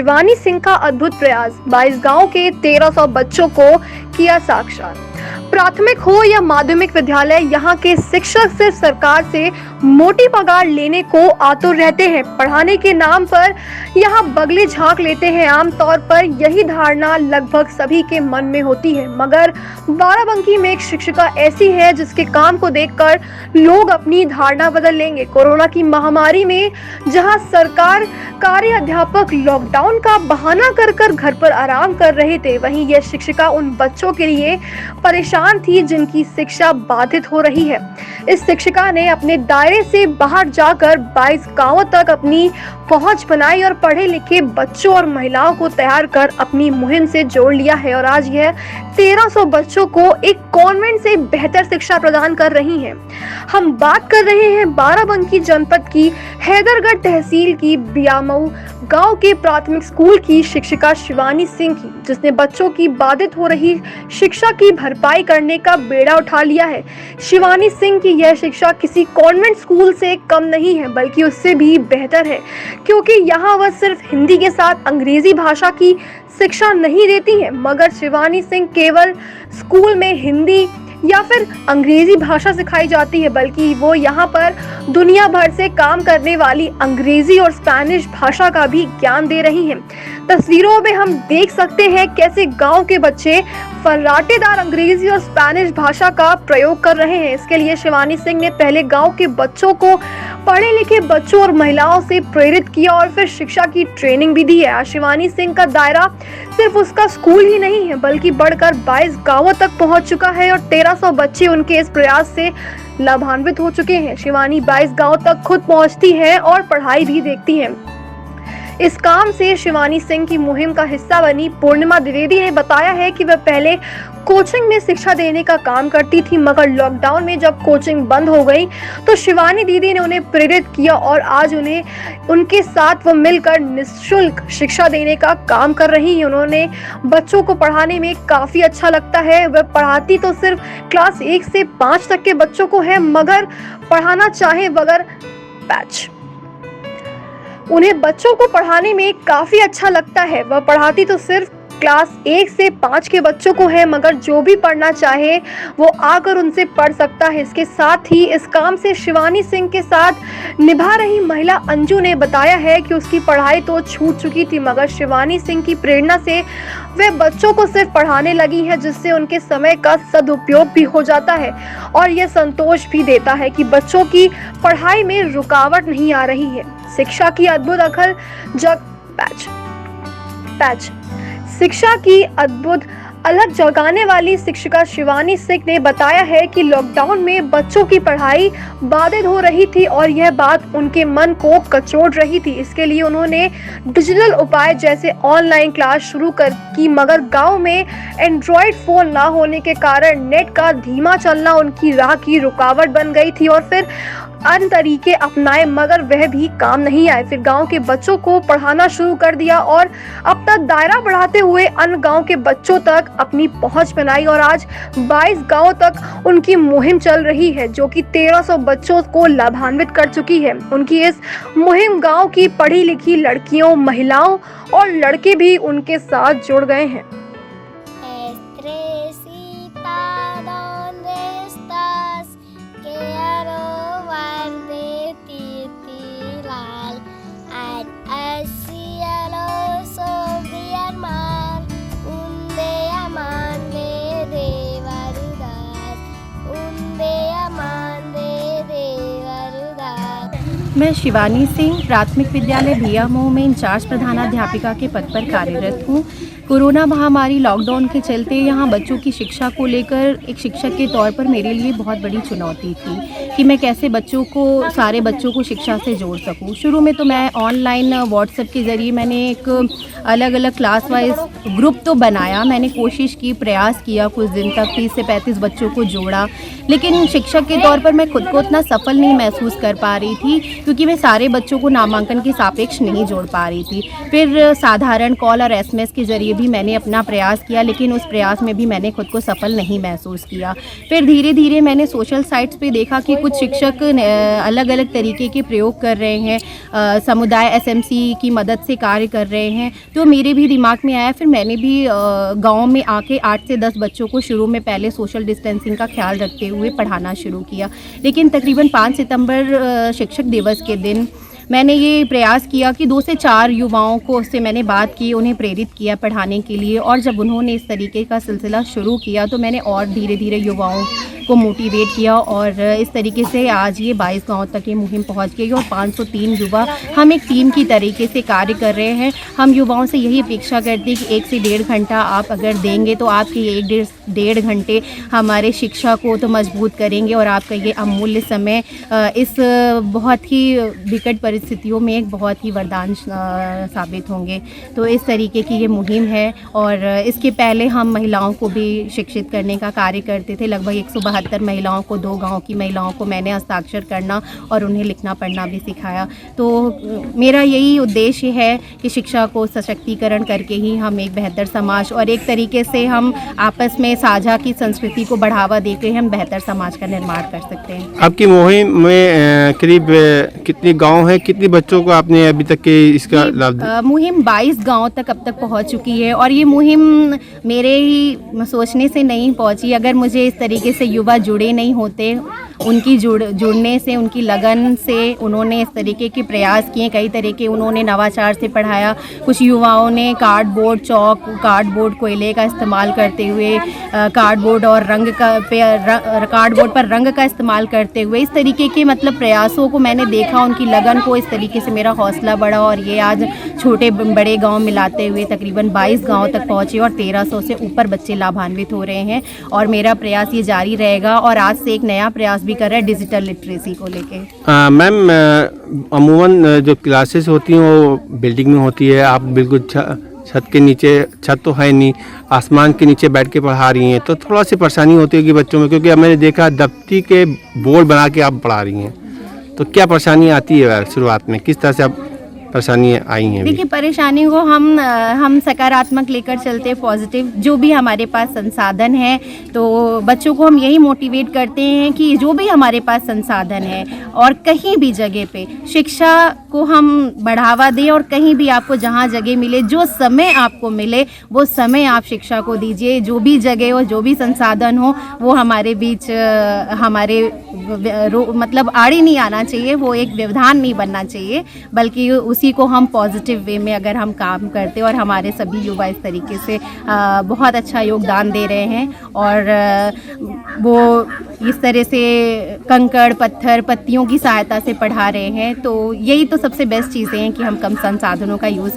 शिवानी सिंह का अद्भुत प्रयास, 22 गांव के 1300 बच्चों को किया साक्षात। प्राथमिक हो या माध्यमिक विद्यालय, यहाँ के शिक्षक सिर्फ सरकार से मोटी पगार लेने को आतुर रहते हैं। पढ़ाने के नाम पर यहाँ बगले झांक लेते हैं। आमतौर पर यही धारणा लगभग सभी के मन में होती है, मगर बाराबंकी में एक शिक्षिका ऐसी है जिसके काम को देखकर लोग अपनी धारणा बदल लेंगे। कोरोना की महामारी में जहाँ सरकार कार्य अध्यापक लॉकडाउन का बहाना कर घर पर आराम कर रहे थे, वहीं यह शिक्षिका उन बच्चों के लिए परेशान थी जिनकी शिक्षा बाधित हो रही है। इस शिक्षिका ने अपने दायरे से बाहर जाकर 22 गांवों तक अपनी पहुंच बनाई और पढ़े लिखे बच्चों और महिलाओं को तैयार कर अपनी मुहिम से जोड़ लिया है और आज यह 1300 बच्चों को एक कॉन्वेंट से बेहतर शिक्षा प्रदान कर रही हैं। हम बात कर रहे हैं बाराबंकी जनपद की हैदरगढ़ तहसील की बियामऊ गांव के प्राथमिक स्कूल की शिक्षिका शिवानी सिंह की, जिसने बच्चों की बाधित हो रही शिक्षा की भरपाई करने का बेड़ा उठा लिया है। शिवानी सिंह की यह शिक्षा किसी कॉन्वेंट स्कूल से कम नहीं है, बल्कि उससे भी बेहतर है, क्योंकि यहाँ वह सिर्फ हिंदी के साथ अंग्रेजी भाषा की शिक्षा नहीं देती है, मगर शिवानी सिंह केवल स्कूल में हिंदी या फिर अंग्रेजी भाषा सिखाई जाती है, बल्कि वो यहाँ पर दुनिया भर से काम करने वाली अंग्रेजी और स्पेनिश भाषा का भी ज्ञान दे रही हैं। तस्वीरों में हम देख सकते हैं कैसे गांव के बच्चे फर्राटेदार अंग्रेजी और स्पेनिश भाषा का प्रयोग कर रहे हैं। इसके लिए शिवानी सिंह ने पहले गांव के बच्चों को पढ़े लिखे बच्चों और महिलाओं से प्रेरित किया और फिर शिक्षा की ट्रेनिंग भी दी है। आज शिवानी सिंह का दायरा सिर्फ उसका स्कूल ही नहीं है, बल्कि बढ़कर 22 गांवों तक पहुंच चुका है और 1300 बच्चे उनके इस प्रयास से लाभान्वित हो चुके हैं। शिवानी 22 गांवों तक खुद पहुंचती है और पढ़ाई भी देखती है। इस काम से शिवानी सिंह की मुहिम का हिस्सा बनी पूर्णिमा द्विवेदी ने बताया है कि वह पहले कोचिंग में शिक्षा देने का काम करती थी, मगर लॉकडाउन में जब कोचिंग बंद हो गई तो शिवानी दीदी ने उन्हें प्रेरित किया और आज उनके साथ वो मिलकर निःशुल्क शिक्षा देने का काम कर रही हैं। उन्होंने बच्चों को पढ़ाने में काफ़ी अच्छा लगता है। वह पढ़ाती तो सिर्फ क्लास 1 से 5 तक के बच्चों को है, मगर पढ़ाना चाहे बगैर पैच। उन्हें बच्चों को पढ़ाने में काफ़ी अच्छा लगता है। वह पढ़ाती तो सिर्फ क्लास 1 से 5 के बच्चों को है, मगर जो भी पढ़ना चाहे वो आकर उनसे पढ़ सकता है। इसके साथ ही इस काम से शिवानी सिंह के साथ निभा रही महिला अंजू ने बताया है कि उसकी पढ़ाई तो छूट चुकी थी, मगर शिवानी सिंह की प्रेरणा से वह बच्चों को सिर्फ पढ़ाने लगी है, जिससे उनके समय का सदुपयोग भी हो जाता है और यह संतोष भी देता है कि बच्चों की पढ़ाई में रुकावट नहीं आ रही है। शिक्षा की अद्भुत शिक्षा की अद्भुत अलग जगाने वाली शिक्षिका शिवानी सिंह ने बताया है कि लॉकडाउन में बच्चों की पढ़ाई बाधित हो रही थी और यह बात उनके मन को कचोट रही थी। इसके लिए उन्होंने डिजिटल उपाय जैसे ऑनलाइन क्लास शुरू की, मगर गांव में एंड्रॉयड फोन ना होने के कारण नेट का धीमा चलना उनकी राह की रुकावट बन गई थी और फिर अन्य तरीके अपनाए, मगर वह भी काम नहीं आए। फिर गांव के बच्चों को पढ़ाना शुरू कर दिया और अपना दायरा बढ़ाते हुए अन्य गांव के बच्चों तक अपनी पहुंच बनाई और आज 22 गांवों तक उनकी मुहिम चल रही है, जो कि 1300 बच्चों को लाभान्वित कर चुकी है। उनकी इस मुहिम गांव की पढ़ी लिखी लड़कियों, महिलाओं और लड़के भी उनके साथ जुड़ गए हैं। मैं शिवानी सिंह प्राथमिक विद्यालय बियामऊ में इंचार्ज प्रधानाध्यापिका के पद पर कार्यरत हूँ। कोरोना महामारी लॉकडाउन के चलते यहाँ बच्चों की शिक्षा को लेकर एक शिक्षक के तौर पर मेरे लिए बहुत बड़ी चुनौती थी कि मैं कैसे सारे बच्चों को शिक्षा से जोड़ सकूँ। शुरू में तो मैं ऑनलाइन व्हाट्सएप के ज़रिए मैंने एक अलग अलग क्लास वाइज ग्रुप तो बनाया, मैंने कोशिश की, प्रयास किया, कुछ दिन तक 30 से 35 बच्चों को जोड़ा, लेकिन शिक्षक के तौर पर मैं खुद को उतना सफल नहीं महसूस कर पा रही थी, क्योंकि मैं सारे बच्चों को नामांकन के सापेक्ष नहीं जोड़ पा रही थी। फिर साधारण कॉल और SMS के ज़रिए भी मैंने अपना प्रयास किया, लेकिन उस प्रयास में भी मैंने खुद को सफल नहीं महसूस किया। फिर धीरे धीरे मैंने सोशल साइट्स पे देखा कि कुछ शिक्षक अलग अलग तरीके के प्रयोग कर रहे हैं, समुदाय एसएमसी की मदद से कार्य कर रहे हैं। तो मेरे भी दिमाग में आया, फिर मैंने भी गांव में आके 8 से 10 बच्चों को शुरू में पहले सोशल डिस्टेंसिंग का ख्याल रखते हुए पढ़ाना शुरू किया। लेकिन तकरीबन 5 सितंबर शिक्षक दिवस के दिन मैंने ये प्रयास किया कि 2 से 4 युवाओं को से मैंने बात की, उन्हें प्रेरित किया पढ़ाने के लिए। और जब उन्होंने इस तरीके का सिलसिला शुरू किया तो मैंने और धीरे धीरे युवाओं को मोटिवेट किया और इस तरीके से आज ये 22 गाँव तक ये मुहिम पहुंच गई और 503 युवा हम एक टीम की तरीके से कार्य कर रहे हैं। हम युवाओं से यही अपेक्षा करते हैं कि 1 से 1.5 घंटा आप अगर देंगे तो आपके ये 1-1.5 घंटे हमारे शिक्षा को तो मजबूत करेंगे और आपका ये अमूल्य समय इस बहुत ही विकट परिस्थितियों में एक बहुत ही वरदान साबित होंगे। तो इस तरीके की ये मुहिम है। और इसके पहले हम महिलाओं को भी शिक्षित करने का कार्य करते थे। लगभग 172 महिलाओं को, 2 गाँव की महिलाओं को मैंने हस्ताक्षर करना और उन्हें लिखना पढ़ना भी सिखाया। तो मेरा यही उद्देश्य है कि शिक्षा को सशक्तिकरण करके ही हम एक बेहतर समाज और एक तरीके से हम आपस में साझा की संस्कृति को बढ़ावा देकर हम बेहतर समाज का निर्माण कर सकते हैं। आपकी मुहिम में करीब कितने गांव हैं, कितने बच्चों को आपने अभी तक के इसका लाभ दिया? मुहिम 22 गांव तक अब तक पहुंच चुकी है और ये मुहिम मेरे ही सोचने से नहीं पहुंची। अगर मुझे इस तरीके से युवा जुड़े नहीं होते, उनकी जुड़ने से, उनकी लगन से, उन्होंने इस तरीके के प्रयास किए, कई तरह के उन्होंने नवाचार से पढ़ाया। कुछ युवाओं ने कार्डबोर्ड चौक, कार्डबोर्ड कोयले का इस्तेमाल करते हुए कार्डबोर्ड और कार्डबोर्ड पर रंग का इस्तेमाल करते हुए इस तरीके के मतलब प्रयासों को मैंने देखा, उनकी लगन को। इस तरीके से मेरा हौसला बढ़ा और ये आज छोटे बड़े गांव मिलाते हुए तकरीबन 22 गांव तक पहुँचे और 1300 से ऊपर बच्चे लाभान्वित हो रहे हैं। और मेरा प्रयास ये जारी रहेगा और आज से एक नया प्रयास भी कर रहा है डिजिटल लिटरेसी को लेके। मैम, अमूमन जो क्लासेस होती हैं वो बिल्डिंग में होती है, आप बिल्कुल छत के नीचे, छत तो है नहीं, आसमान के नीचे बैठ के पढ़ा रही हैं, तो थोड़ा सी परेशानी होती होगी बच्चों में, क्योंकि मैंने देखा दफ्ती के बोर्ड बना के आप पढ़ा रही हैं, तो क्या परेशानी आती है शुरुआत में, किस तरह से आप परेशानी आई हैं? देखिए, परेशानी को हम सकारात्मक लेकर चलते, पॉजिटिव। जो भी हमारे पास संसाधन है तो बच्चों को हम यही मोटिवेट करते हैं कि जो भी हमारे पास संसाधन है और कहीं भी जगह पे शिक्षा को हम बढ़ावा दें और कहीं भी आपको जहाँ जगह मिले, जो समय आपको मिले वो समय आप शिक्षा को दीजिए। जो भी जगह हो, जो भी संसाधन हो, वो हमारे बीच हमारे मतलब आड़े नहीं आना चाहिए, वो एक व्यवधान नहीं बनना चाहिए, बल्कि उसी को हम पॉजिटिव वे में अगर हम काम करते और हमारे सभी युवा इस तरीके से बहुत अच्छा योगदान दे रहे हैं और वो इस तरह से कंकड़ पत्थर पत्तियों की सहायता से पढ़ा रहे हैं, तो यही तो सबसे बेस्ट चीज़ें हैं कि हम कम संसाधनों का यूज़